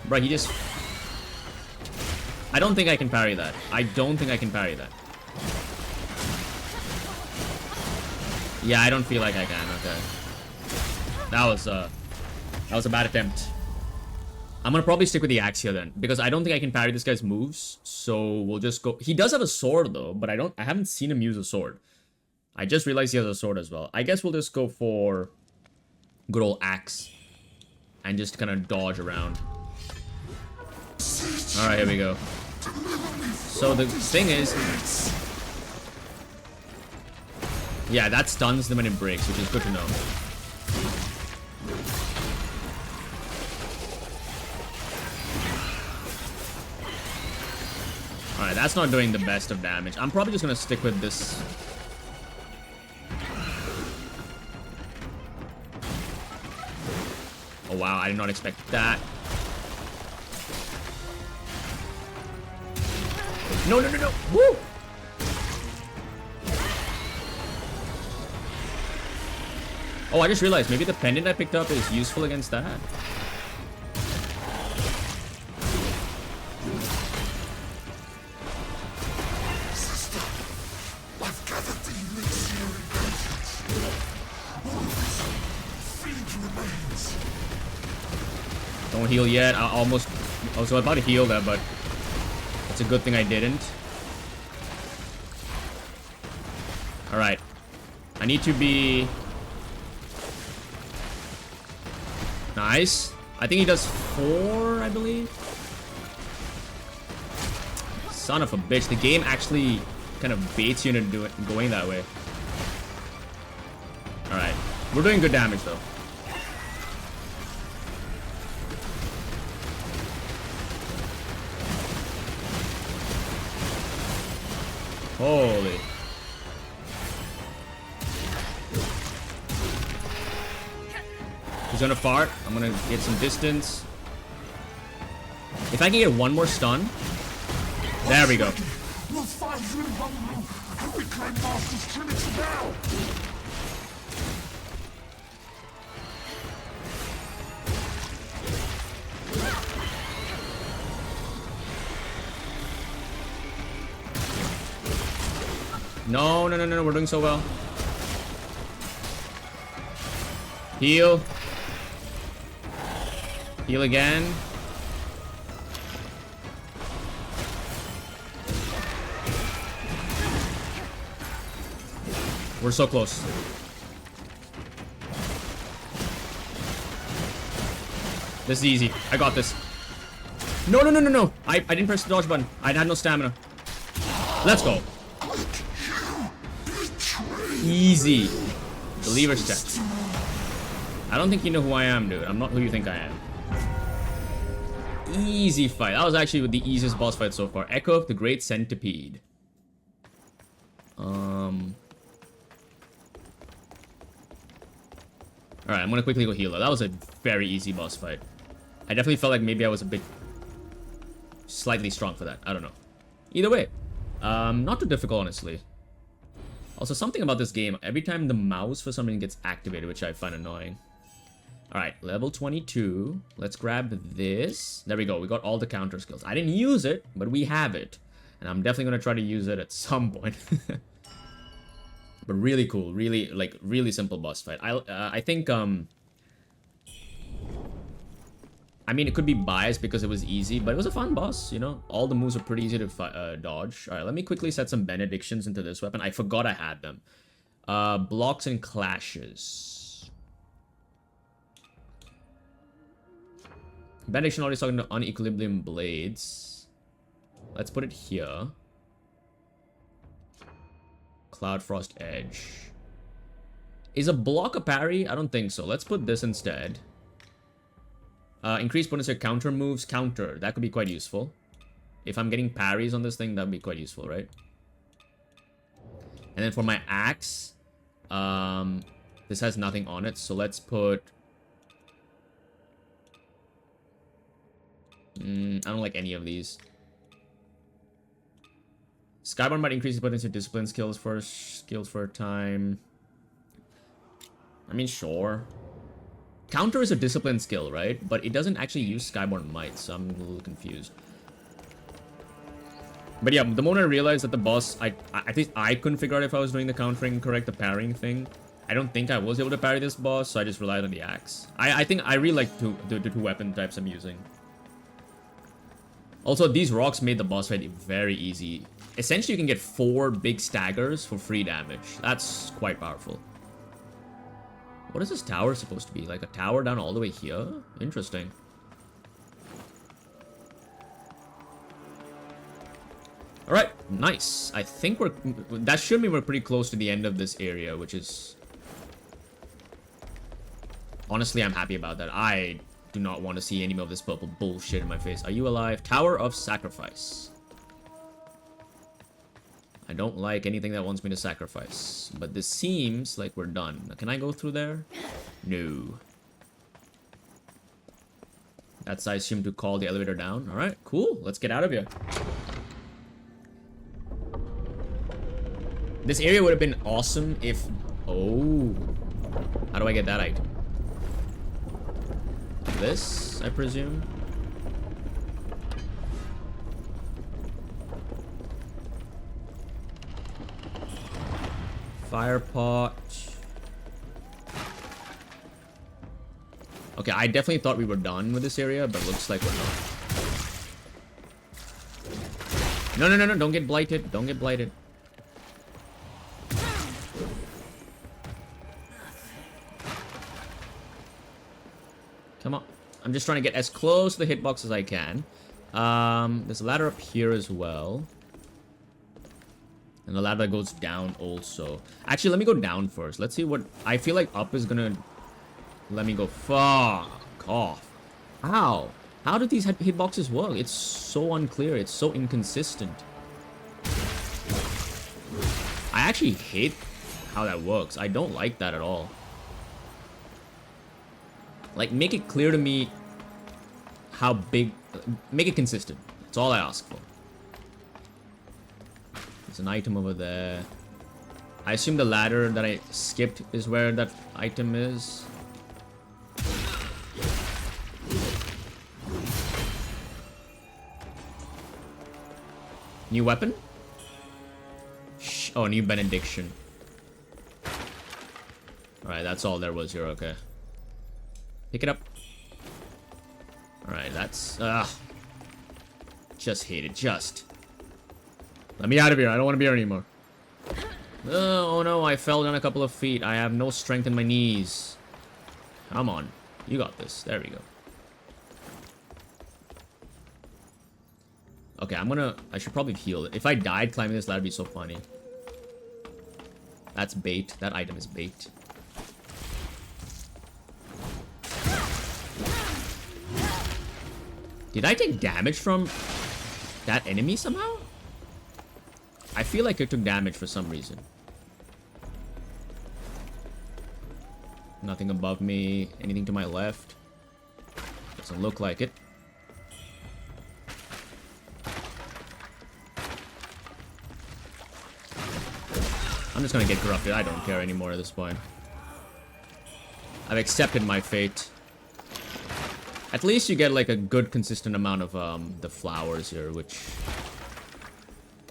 Speaker 1: Bro, he just... I don't think I can parry that. I don't think I can parry that. Yeah, I don't feel like I can. Okay. That was a bad attempt. I'm gonna probably stick with the axe here then, because I don't think I can parry this guy's moves. So we'll just go... He does have a sword though, but I haven't seen him use a sword. I just realized he has a sword as well. I guess we'll just go for good old axe and just kind of dodge around. All right, here we go. So the thing is, yeah, that stuns them when it breaks, which is good to know. All right, that's not doing the best of damage. I'm probably just gonna stick with this. Oh wow, I did not expect that. No, no, no, no! Woo! Oh, I just realized maybe the pendant I picked up is useful against that.
Speaker 2: Sister, I've gathered the elixir ingredients. All of this feed remains.
Speaker 1: Don't heal yet. I was about to heal there, but it's a good thing I didn't. All right, I need to be nice. I think he does 4, I believe. Son of a bitch! The game actually kind of baits you into going that way. All right, we're doing good damage though. Holy. He's gonna fart. I'm gonna get some distance. If I can get one more stun. There we go.
Speaker 2: We'll find you in Rumble and reclaim Master's Trinity now!
Speaker 1: No, no, no, no, no, we're doing so well. Heal. Heal again. We're so close. This is easy. I got this. No, no, no, no, no. I didn't press the dodge button. I had no stamina. Let's go. Easy. Believer's test. I don't think you know who I am, dude. I'm not who you think I am. Easy fight. That was actually the easiest boss fight so far. Echo of the Great Centipede. Alright, I'm gonna quickly go heal her. That was a very easy boss fight. I definitely felt like maybe I was a bit slightly strong for that. I don't know. Either way, not too difficult, honestly. Also, something about this game, every time the mouse for some reason gets activated, which I find annoying. Alright, level 22. Let's grab this. There we go. We got all the counter skills. I didn't use it, but we have it. And I'm definitely going to try to use it at some point. But really cool. Really, like, really simple boss fight. I think, I mean, it could be biased because it was easy, but it was a fun boss, you know? All the moves are pretty easy to dodge. Alright, let me quickly set some benedictions into this weapon. I forgot I had them. Blocks and clashes. Benediction already talking to unequilibrium blades. Let's put it here. Cloud Frost Edge. Is a block a parry? I don't think so. Let's put this instead. Increased bonus to counter moves. Counter. That could be quite useful. If I'm getting parries on this thing, that would be quite useful, right? And then for my axe, this has nothing on it, so let's put... I don't like any of these. Skybound might increase the potential discipline skills for a time. I mean, sure. Counter is a discipline skill, right? But it doesn't actually use Skyborn Might, so I'm a little confused. But yeah, the moment I realized that the boss, at least I couldn't figure out if I was doing the countering correct, the parrying thing. I don't think I was able to parry this boss, so I just relied on the axe. I think I really like the two weapon types I'm using. Also, these rocks made the boss fight very easy. Essentially, you can get 4 big staggers for free damage. That's quite powerful. What is this tower supposed to be? Like a tower down all the way here? Interesting. Alright, nice. I think that should mean we're pretty close to the end of this area, which is... Honestly, I'm happy about that. I do not want to see any more of this purple bullshit in my face. Are you alive? Tower of Sacrifice. I don't like anything that wants me to sacrifice. But this seems like we're done. Can I go through there? No. That's, I assume, to call the elevator down. Alright, cool. Let's get out of here. This area would have been awesome if... Oh. How do I get that item? This, I presume? Fire pot. Okay, I definitely thought we were done with this area, but looks like we're not. No, no, no, no, don't get blighted. Don't get blighted. Come on. I'm just trying to get as close to the hitbox as I can. There's a ladder up here as well. And the ladder goes down also. Actually, let me go down first. Let's see what... I feel like up is gonna... Let me go. Fuck off. How? How do these hitboxes work? It's so unclear. It's so inconsistent. I actually hate how that works. I don't like that at all. Like, make it clear to me how big... Make it consistent. That's all I ask for. There's an item over there. I assume the ladder that I skipped is where that item is. New weapon? Oh, new benediction. Alright, that's all there was here, okay. Pick it up. Alright, that's... Just hate it, just. Let me out of here, I don't want to be here anymore. Oh no, I fell down a couple of feet. I have no strength in my knees. Come on. You got this. There we go. Okay, I should probably heal it. If I died climbing this, that'd be so funny. That's bait. That item is bait. Did I take damage from that enemy somehow? I feel like it took damage for some reason. Nothing above me. Anything to my left? Doesn't look like it. I'm just gonna get corrupted. I don't care anymore at this point. I've accepted my fate. At least you get like a good consistent amount of the flowers here, which...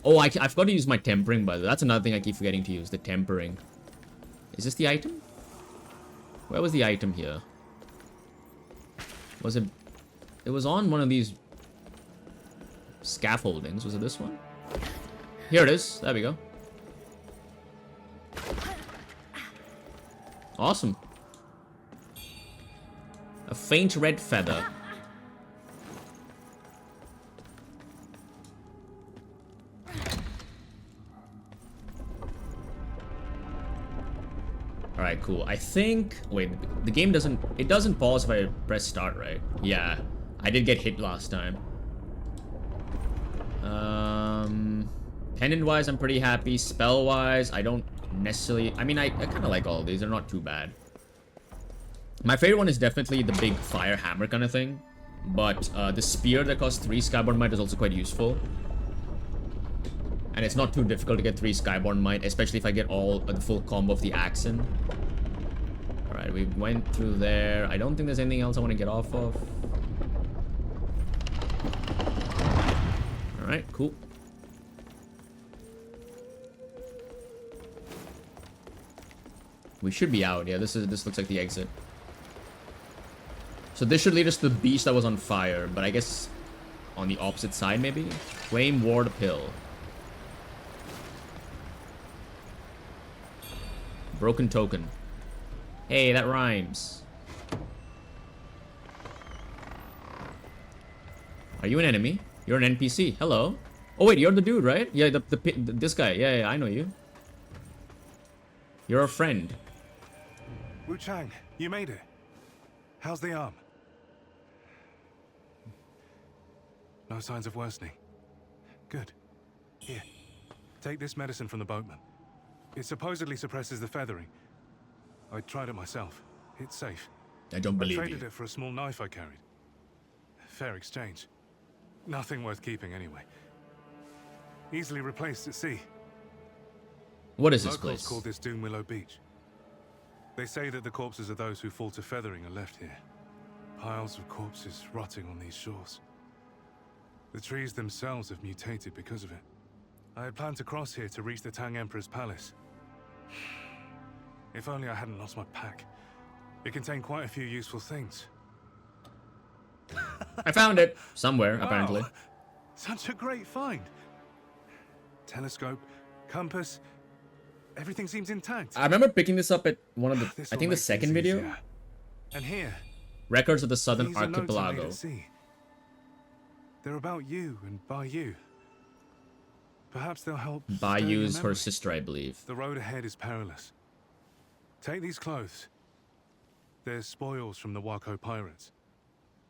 Speaker 1: Oh, I forgot to use my tempering, by the way. That's another thing I keep forgetting to use, the tempering. Is this the item? Where was the item here? Was it... It was on one of these scaffoldings. Was it this one? Here it is. There we go. Awesome. A faint red feather. Alright, cool. I think... Wait, the game doesn't... It doesn't pause if I press start, right? Yeah. I did get hit last time. Pendant-wise, I'm pretty happy. Spell-wise, I don't necessarily... I mean, I kind of like all of these. They're not too bad. My favorite one is definitely the big fire hammer kind of thing. But the spear that costs 3 Skyborn Might is also quite useful. And it's not too difficult to get 3 Skyborn Might, especially if I get all the full combo of the axe in. Alright, we went through there. I don't think there's anything else I want to get off of. Alright, cool. We should be out. Yeah, this looks like the exit. So this should lead us to the beach that was on fire, but I guess on the opposite side maybe? Flame Ward Pill. Broken token. Hey, that rhymes. Are you an enemy? You're an NPC. Hello. Oh wait, you're the dude, right? Yeah, this guy. Yeah, I know you. You're a friend.
Speaker 3: Wuchang, you made it. How's the arm? No signs of worsening. Good. Here, take this medicine from the boatman. It supposedly suppresses the feathering. I tried it myself. It's safe.
Speaker 1: I don't believe
Speaker 3: I traded
Speaker 1: you.
Speaker 3: it for a small knife I carried. Fair exchange. Nothing worth keeping anyway. Easily replaced at sea.
Speaker 1: What is this
Speaker 3: Locals
Speaker 1: place?
Speaker 3: call this Doom Willow Beach. They say that the corpses of those who fall to feathering are left here. Piles of corpses rotting on these shores. The trees themselves have mutated because of it. I had planned to cross here to reach the Tang Emperor's palace. If only I hadn't lost my pack. It contained quite a few useful things.
Speaker 1: I found it somewhere, apparently.
Speaker 3: Wow. Such a great find. Telescope, compass, everything seems intact.
Speaker 1: I remember picking this up at one of the,
Speaker 3: This
Speaker 1: I
Speaker 3: will
Speaker 1: think the
Speaker 3: make
Speaker 1: second
Speaker 3: things
Speaker 1: video.
Speaker 3: easier. And here,
Speaker 1: Records of the Southern
Speaker 3: these are notes I made
Speaker 1: Archipelago.
Speaker 3: at sea. They're about you and by you. Perhaps they'll help. stir your
Speaker 1: Bayou's her
Speaker 3: memory.
Speaker 1: sister, I believe.
Speaker 3: The road ahead is perilous. Take these clothes. They're spoils from the Wako pirates,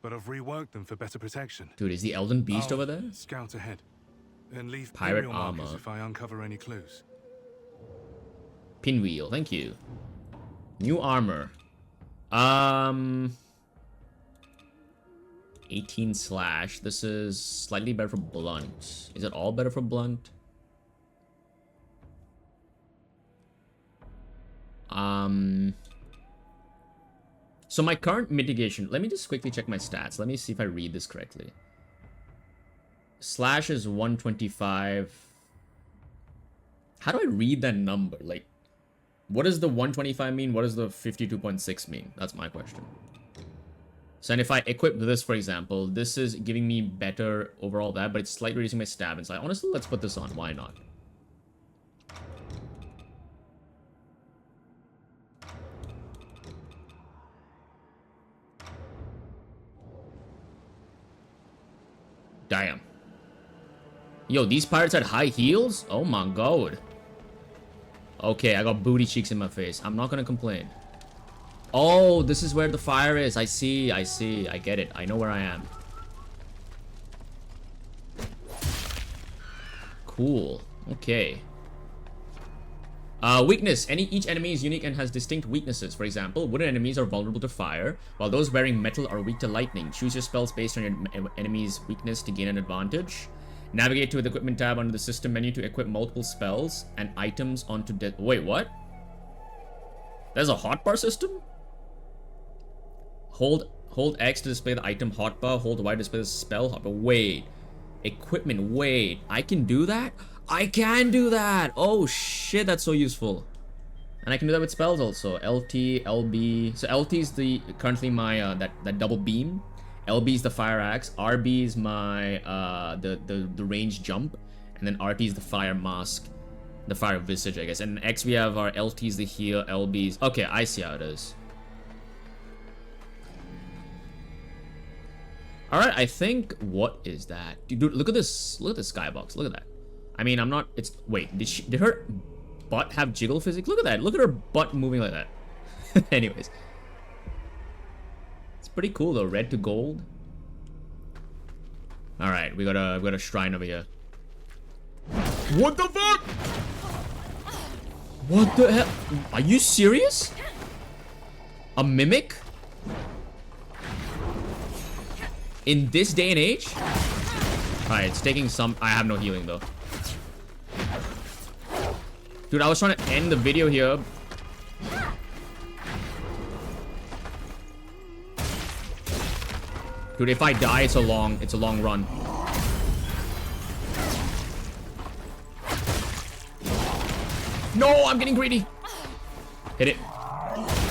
Speaker 3: but I've reworked them for better protection.
Speaker 1: Dude, is the Elden Beast
Speaker 3: I'll
Speaker 1: over there?
Speaker 3: Scout ahead, and leave
Speaker 1: Pirate
Speaker 3: burial markers
Speaker 1: armor.
Speaker 3: if I uncover any clues.
Speaker 1: Pinwheel, thank you. New armor. 18 slash. This is slightly better for blunt. Is it all better for blunt? So my current mitigation, let me just quickly check my stats. Let me see if I read this correctly. Slash is 125. How do I read that number? Like, what does the 125 mean? What does the 52.6 mean? That's my question. So, and if I equip this, for example, this is giving me better overall that, but it's slightly reducing my stab inside. Honestly, let's put this on. Why not? Damn. Yo, these pirates had high heels? Oh my god. Okay, I got booty cheeks in my face. I'm not gonna complain. Oh, this is where the fire is. I see. I get it. I know where I am. Cool. Okay. Weakness. Each enemy is unique and has distinct weaknesses. For example, wooden enemies are vulnerable to fire, while those wearing metal are weak to lightning. Choose your spells based on your enemy's weakness to gain an advantage. Navigate to the equipment tab under the system menu to equip multiple spells and items onto wait, what? There's a hotbar system? Hold X to display the item hotbar. Hold Y to display the spell hotbar. Wait. Equipment. Wait. I can do that? I can do that! Oh shit, that's so useful. And I can do that with spells also. LT, LB. So LT is currently my that double beam. LB is the fire axe. RB is my the range jump. And then RT is the fire mask. The fire visage, I guess. And X we have our LTs, the heal, LBs. Okay, I see how it is. Alright, I think what is that? Dude, look at this. Look at this skybox. Look at that. I mean, I'm not. It's wait. Did her butt have jiggle physics? Look at that. Look at her butt moving like that. Anyways, it's pretty cool though. Red to gold. All right, we got a shrine over here. What the fuck? What the hell? Are you serious? A mimic? In this day and age? Alright, it's taking some. I have no healing though. Dude, I was trying to end the video here. Dude, if I die, it's a long run. No, I'm getting greedy. Hit it.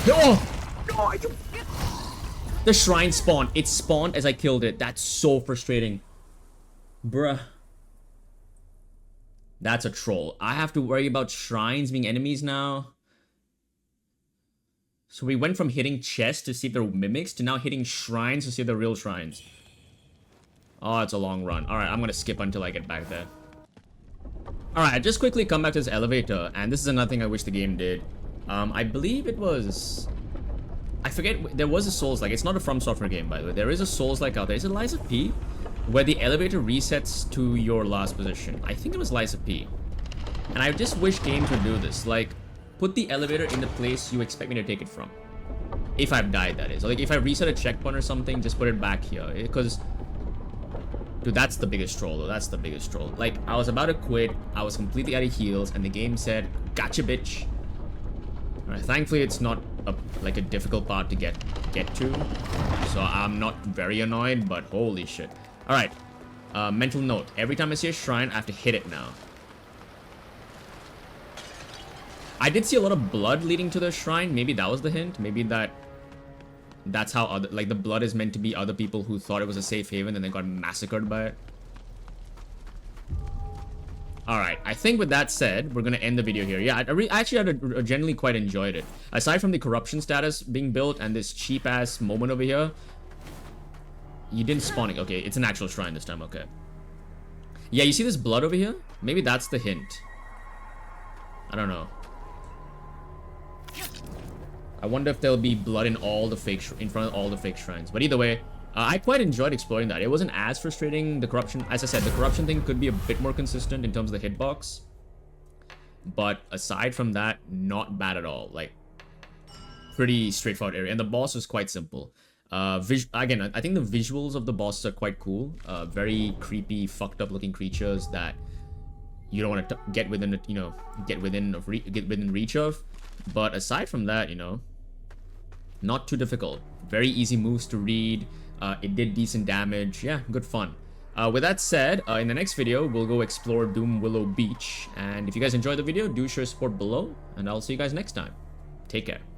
Speaker 1: No! No, the shrine spawned. It spawned as I killed it. That's so frustrating. Bruh. That's a troll. I have to worry about shrines being enemies now. So we went from hitting chests to see if they're mimics to now hitting shrines to see if they're real shrines. Oh, it's a long run. Alright, I'm gonna skip until I get back there. Alright, just quickly come back to this elevator. And this is another thing I wish the game did. I believe it was... I forget, there was a Souls-like. It's not a From Software game, by the way. There is a Souls-like out there. Is it Lies of P? Where the elevator resets to your last position. I think it was Lies of P. And I just wish games would do this. Like, put the elevator in the place you expect me to take it from. If I've died, that is. Like, if I reset a checkpoint or something, just put it back here. Because... Dude, that's the biggest troll, though. That's the biggest troll. Like, I was about to quit. I was completely out of heals. And the game said, gotcha, bitch. Alright, thankfully it's not like a difficult part to get to. So I'm not very annoyed, but holy shit. Alright, mental note. Every time I see a shrine, I have to hit it now. I did see a lot of blood leading to the shrine. Maybe that was the hint. Maybe that's how other, like, the blood is meant to be other people who thought it was a safe haven and they got massacred by it. Alright, I think with that said, we're gonna end the video here. Yeah, I actually generally quite enjoyed it. Aside from the corruption status being built and this cheap-ass moment over here. You didn't spawn it. Okay, it's an actual shrine this time. Okay. Yeah, you see this blood over here? Maybe that's the hint. I don't know. I wonder if there'll be blood in all the fake in front of all the fake shrines. But either way, I quite enjoyed exploring that. It wasn't as frustrating. The corruption, as I said, the corruption thing could be a bit more consistent in terms of the hitbox. But aside from that, not bad at all. Like, pretty straightforward area. And the boss was quite simple. Again, I think the visuals of the bosses are quite cool. Very creepy, fucked up looking creatures that you don't want to get within, get within reach of. But aside from that, not too difficult. Very easy moves to read. It did decent damage. Yeah, good fun. With that said, in the next video, we'll go explore Doom Willow Beach. And if you guys enjoyed the video, do share support below. And I'll see you guys next time. Take care.